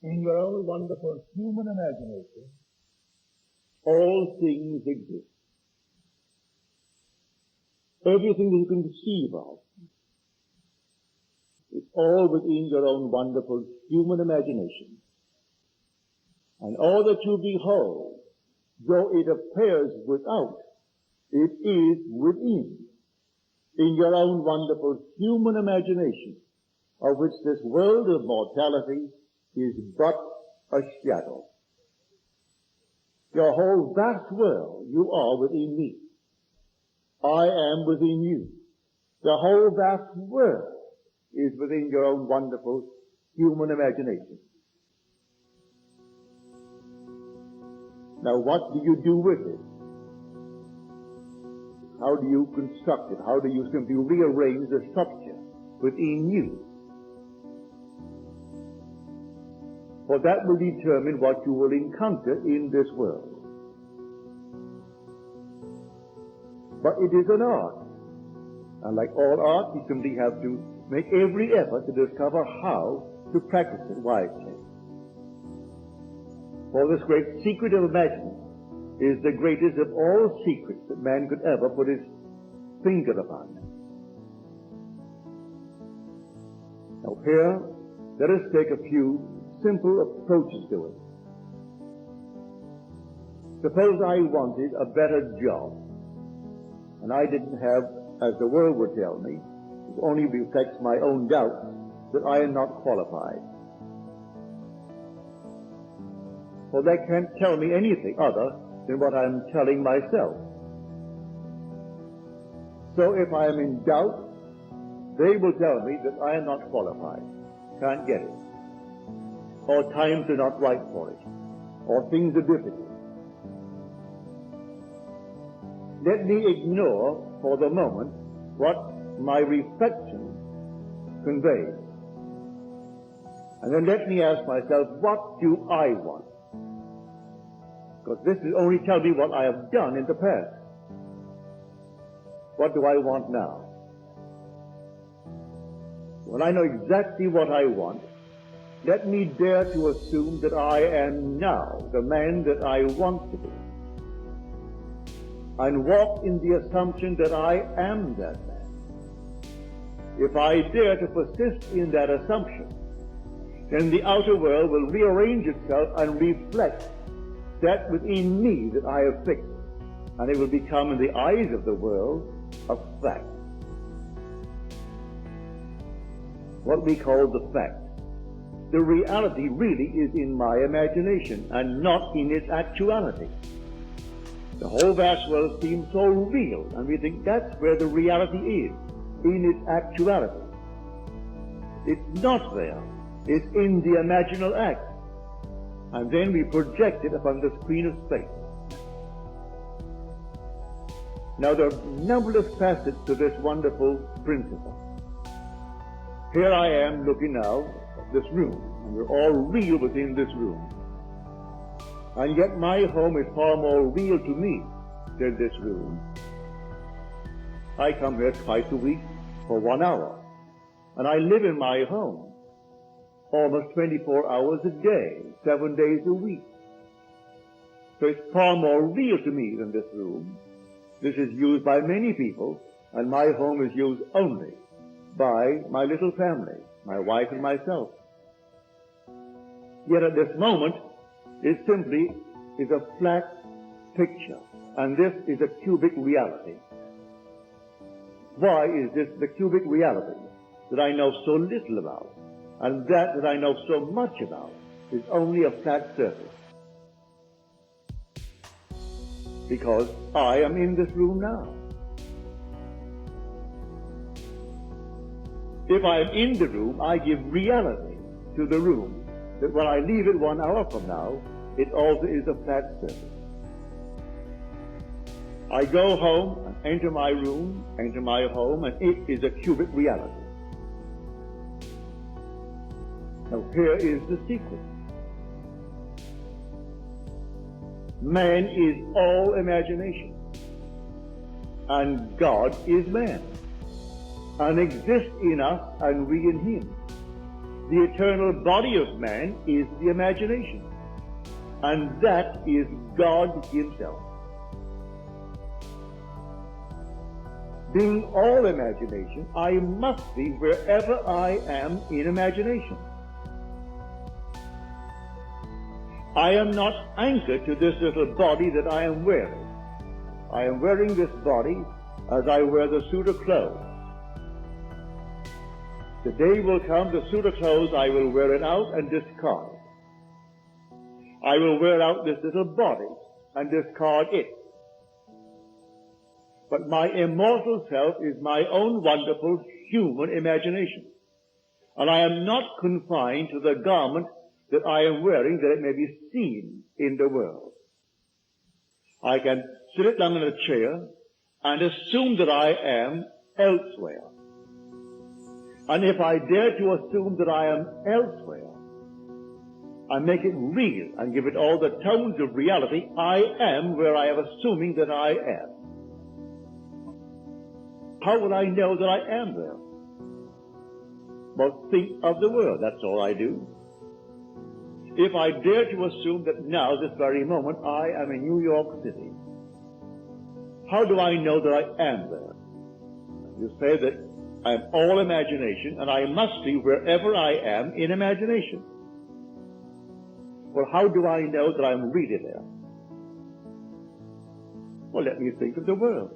In your own wonderful human imagination, all things exist. Everything that you can conceive of, it's all within your own wonderful human imagination. And all that you behold, though it appears without, it is within, in your own wonderful human imagination, of which this world of mortality is but a shadow. Your whole vast world, you are within me. I am within you. The whole vast world is within your own wonderful human imagination. Now what do you do with it? How do you construct it? How do you simply rearrange the structure within you? For that will determine what you will encounter in this world. But it is an art. And like all art, you simply have to make every effort to discover how to practice it wisely. For this great secret of imagining is the greatest of all secrets that man could ever put his finger upon. Now here, let us take a few simple approaches to it. Suppose I wanted a better job, and I didn't have, as the world would tell me, it only reflects my own doubt that I am not qualified. For they can't tell me anything other than what I'm telling myself. So if I am in doubt, they will tell me that I am not qualified, can't get it, or times are not right for it, or things are difficult. Let me ignore for the moment what my reflection conveys. And then let me ask myself, what do I want? Because this will only tell me what I have done in the past. What do I want now? When I know exactly what I want, let me dare to assume that I am now the man that I want to be, and walk in the assumption that I am that man. If I dare to persist in that assumption, then the outer world will rearrange itself and reflect that within me that I have fixed, and it will become in the eyes of the world a fact. What we call the fact. The reality really is in my imagination and not in its actuality. The whole vast world seems so real, and we think that's where the reality is, in its actuality. It's not there. It's in the imaginal act. And then we project it upon the screen of space. Now there are numberless facets to this wonderful principle. Here I am looking now at this room, and we're all real within this room. And yet my home is far more real to me than this room. I come here twice a week for 1 hour, and I live in my home almost 24 hours a day, 7 days a week. So it's far more real to me than this room. This is used by many people, and my home is used only by my little family, my wife and myself. Yet at this moment, it simply is a flat picture, and this is a cubic reality. Why is this the cubic reality that I know so little about? And that I know so much about is only a flat surface. Because I am in this room now. If I am in the room, I give reality to the room, that when I leave it 1 hour from now, it also is a flat surface. I go home and enter my room, enter my home, and it is a cubic reality. Now here is the secret. Man is all imagination, and God is man, and exists in us and we in him. the eternal body of man is the imagination. And that is God Himself. Being all imagination, I must be wherever I am in imagination. I am not anchored to this little body that I am wearing. I am wearing this body as I wear the suit of clothes. The day will come, the suit of clothes, I will wear it out and discard. I will wear out this little body and discard it. But my immortal self is my own wonderful human imagination. And I am not confined to the garment that I am wearing that it may be seen in the world. I can sit down in a chair and assume that I am elsewhere. And if I dare to assume that I am elsewhere, and make it real and give it all the tones of reality, I am where I am assuming that I am. How will I know that I am there? Well, think of the world, that's all I do. If I dare to assume that now, this very moment, I am in New York City, how do I know that I am there? You say that I am all imagination, and I must be wherever I am in imagination. Well, how do I know that I'm really there? Well, let me think of the world.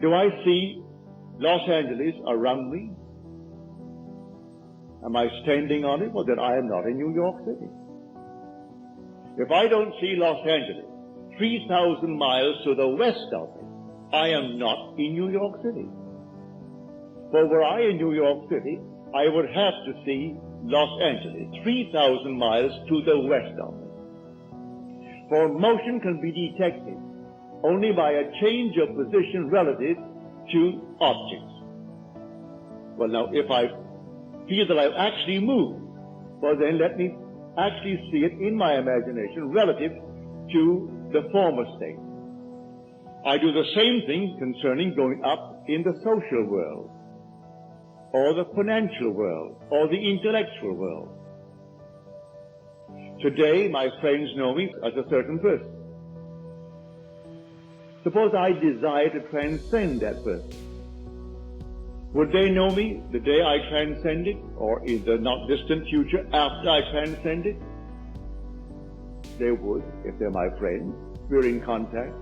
Do I see Los Angeles around me? Am I standing on it? Well, then I am not in New York City. If I don't see Los Angeles 3,000 miles to the west of me, I am not in New York City. For were I in New York City, I would have to see Los Angeles 3,000 miles to the west of me. For motion can be detected only by a change of position relative to objects. Well, now, if I feel that I've actually moved, well, then let me actually see it in my imagination relative to the former state. I do the same thing concerning going up in the social world, or the financial world, or the intellectual world. Today, my friends know me as a certain person. Suppose I desire to transcend that person. Would they know me the day I transcend it, or in the not distant future after I transcend it? They would, if they're my friends. We're in contact.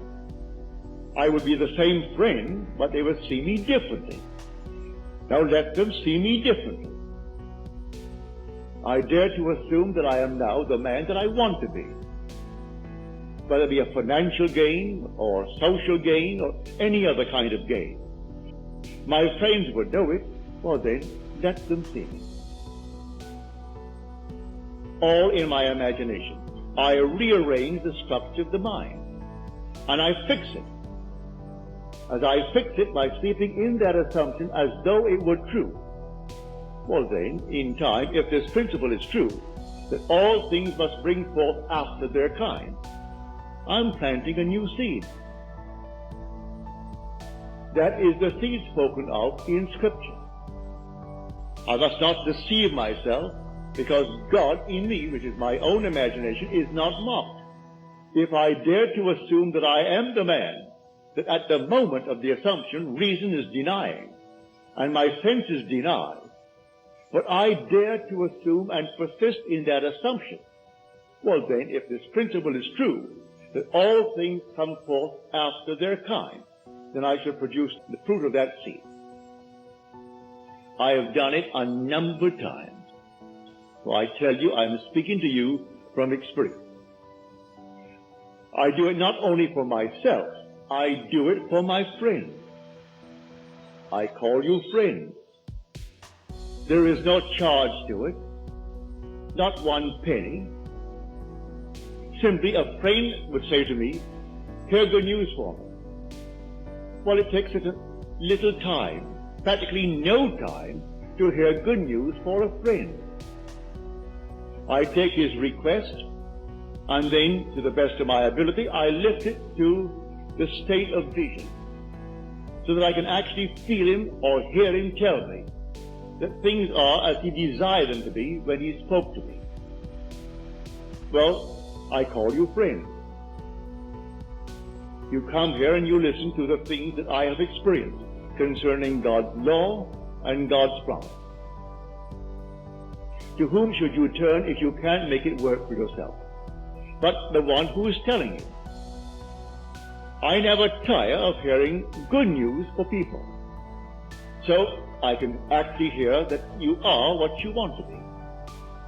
I would be the same friend, but they would see me differently. Now let them see me differently. I dare to assume that I am now the man that I want to be. Whether it be a financial gain, or social gain, or any other kind of gain. My friends would know it, well then, let them see me. All in my imagination. I rearrange the structure of the mind, and I fix it. As I fix it by sleeping in that assumption as though it were true. Well then, in time, if this principle is true, that all things must bring forth after their kind, I'm planting a new seed. That is the seed spoken of in Scripture. I must not deceive myself, because God in me, which is my own imagination, is not mocked. If I dare to assume that I am the man, that at the moment of the assumption, reason is denying, and my senses deny, but I dare to assume and persist in that assumption, well then, if this principle is true, that all things come forth after their kind, then I shall produce the fruit of that seed. I have done it a number of times. So I tell you, I'm speaking to you from experience. I do it not only for myself, I do it for my friends. I call you friends. There is no charge to it, not one penny. Simply a friend would say to me, hear good news for me. Well, it takes a little time, practically no time, to hear good news for a friend. I take his request, and then, to the best of my ability, I lift it to the state of vision, so that I can actually feel him or hear him tell me that things are as he desired them to be when he spoke to me. Well, I call you friends. You come here and you listen to the things that I have experienced concerning God's law and God's promise. To whom should you turn if you can't make it work for yourself? But the one who is telling you. I never tire of hearing good news for people. So I can actually hear that you are what you want to be,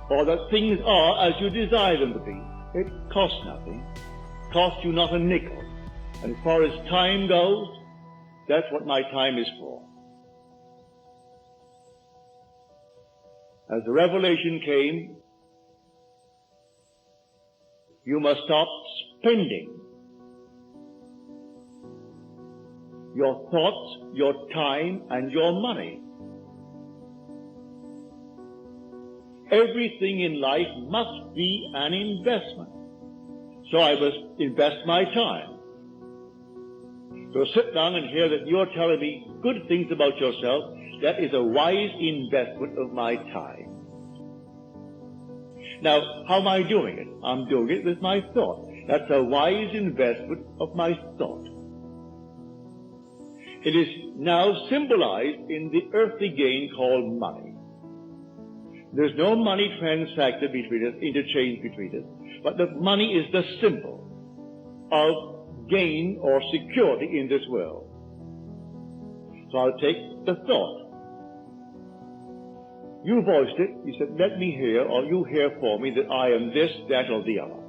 or that things are as you desire them to be. It costs nothing, costs you not a nickel. And as far as time goes, that's what my time is for. As the revelation came, you must stop spending your thoughts, your time, and your money. Everything in life must be an investment. So I must invest my time. So sit down and hear that you're telling me good things about yourself. That is a wise investment of my time. Now, how am I doing it? I'm doing it with my thought. That's a wise investment of my thought. It is now symbolized in the earthly gain called money. There's no money transacted between us, interchange between us, but the money is the symbol of gain or security in this world. So I'll take the thought. You voiced it. You said, let me hear, or you hear for me that I am this, that, or the other.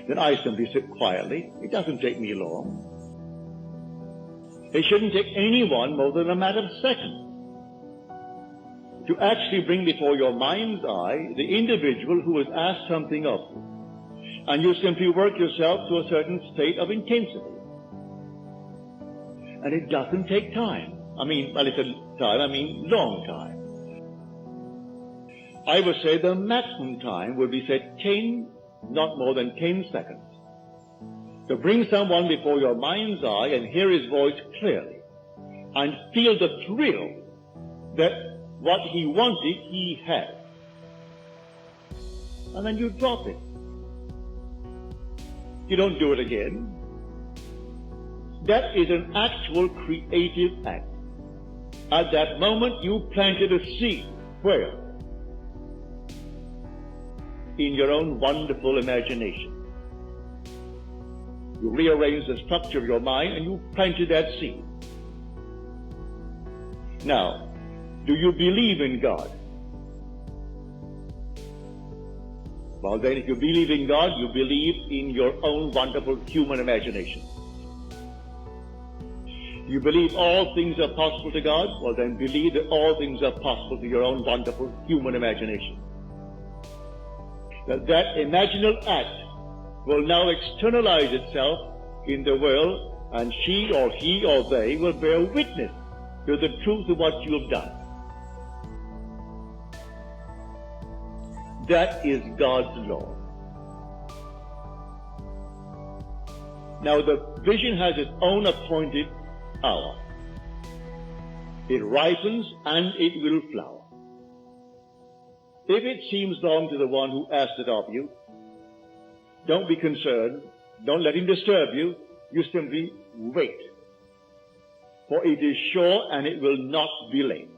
Then I simply sit quietly. It doesn't take me long. It shouldn't take anyone more than a matter of seconds to actually bring before your mind's eye the individual who has asked something of you. And you simply work yourself to a certain state of intensity. And it doesn't take time. Long time. I would say the maximum time would be, say, 10, not more than 10 seconds. To bring someone before your mind's eye and hear his voice clearly and feel the thrill that what he wanted, he had. And then you drop it. You don't do it again. That is an actual creative act. At that moment, you planted a seed. Where? In your own wonderful imagination. You rearranged the structure of your mind and you planted that seed. Now, do you believe in God? Well, then, if you believe in God, you believe in your own wonderful human imagination. You believe all things are possible to God? Well, then believe that all things are possible to your own wonderful human imagination. That imaginal act will now externalize itself in the world, and she or he or they will bear witness to the truth of what you have done. That is God's law. Now, the vision has its own appointed hour. It ripens and it will flower. If it seems long to the one who asked it of you, don't be concerned. Don't let him disturb you. You simply wait. For it is sure and it will not be late.